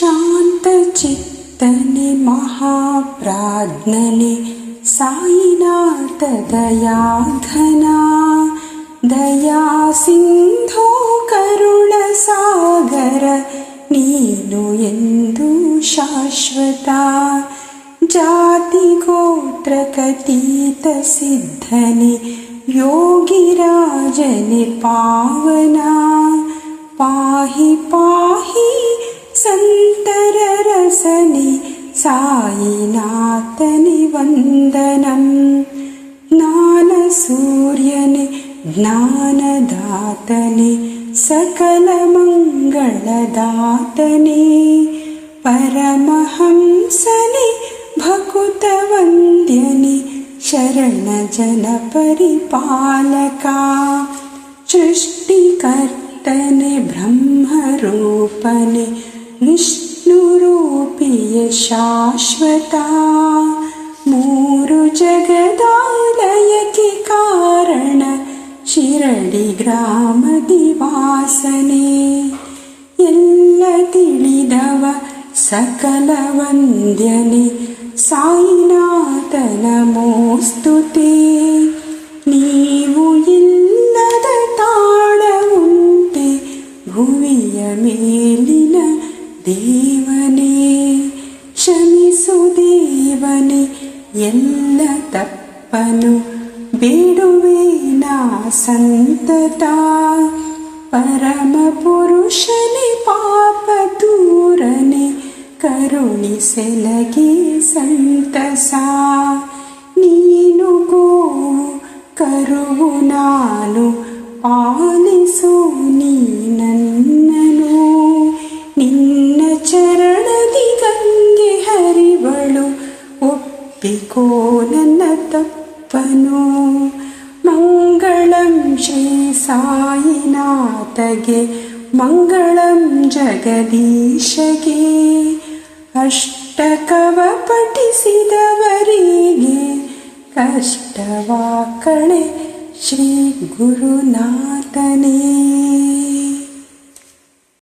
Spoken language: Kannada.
ಶಾಂತಚಿತ್ತನೆ ಮಹಾಪ್ರಾಜ್ಞನೆ ಸಾಯಿನಾಥ ದಯಾಘನ ದಯಾ ಸಿಂಧೋ ಕರುಣ ಸಾಗರ ನೀನು ಎಂದು ಶಾಶ್ವತ ಜಾತಿ ಗೋತ್ರಕತೀತ ಸಿದ್ಧನೆ ಯೋಗಿರಾಜನೆ ಪಾವನ ಪಾಹಿ ಪಾಹಿ ಸಂತರ ರಸನೆ ಸಾಯಿನಾಥನೆ ವಂದನಂ ಜ್ಞಾನ ಸೂರ್ಯನೆ ಜ್ಞಾನದಾತನೆ ಸಕಲ ಮಂಗಳದಾತನೆ ಪರಮಹಂಸನೆ ಭಕುತ ವಂದ್ಯನೆ ಶರಣ ಜನ ಪರಿಪಾಲಕ ಸೃಷ್ಟಿಕರ್ತನೆ ಬ್ರಹ್ಮರೂಪನೆ ವಿಷ್ಣುರೂಪಿಯ ಶಾಶ್ವತ ಮೂರು ಜಗದಾಲಯಕ್ಕೆ ಕಾರಣ ಶಿರಡಿ ಗ್ರಾಮದಿ ವಾಸನೆ ಎಲ್ಲ ತಿಳಿದವ ಸಕಲ ವಂದ್ಯನೆ ಸಾಯಿನಾಥ ನಮೋಸ್ತುತೆ ನೀವು ಇಲ್ಲದ ತಾಳ ಉಂಟೆ ಭುವಿಯ ಮೇಲಿನ ದೇವನೇ ಕ್ಷಮಿಸು ದೇವನೇ ಎಲ್ಲ ತಪ್ಪನು ಬೇಡುವೆ ನಾ ಸಂತತ ಪರಮ ಪುರುಷನೇ ಪಾಪ ದೂರನೆ ಕರುಣಿಸೆಲಗೆ ಸಂತಸ ನೀನು ಗೋವು ಕರುವು ನಾನು ಪಾಲಿಸು ನೀ ನನ್ನನು ನಿನ್ನ ಚರಣದಿ ಗಂಗೆ ಹರಿವಳು ಒಪ್ಪಿಕೋ ನನ್ನ ತಪ್ಪನು ಮಂಗಳಂ ಶ್ರೀ ಸಾಯಿನಾಥಗೆ ಮಂಗಳಂ ಜಗದೀಶಗೆ ಅಷ್ಟಕವ ಪಠಿಸಿದವರಿಗೆ ಕಷ್ಟವ ಕಳೆ ಶ್ರೀ ಗುರುನಾಥನೇ.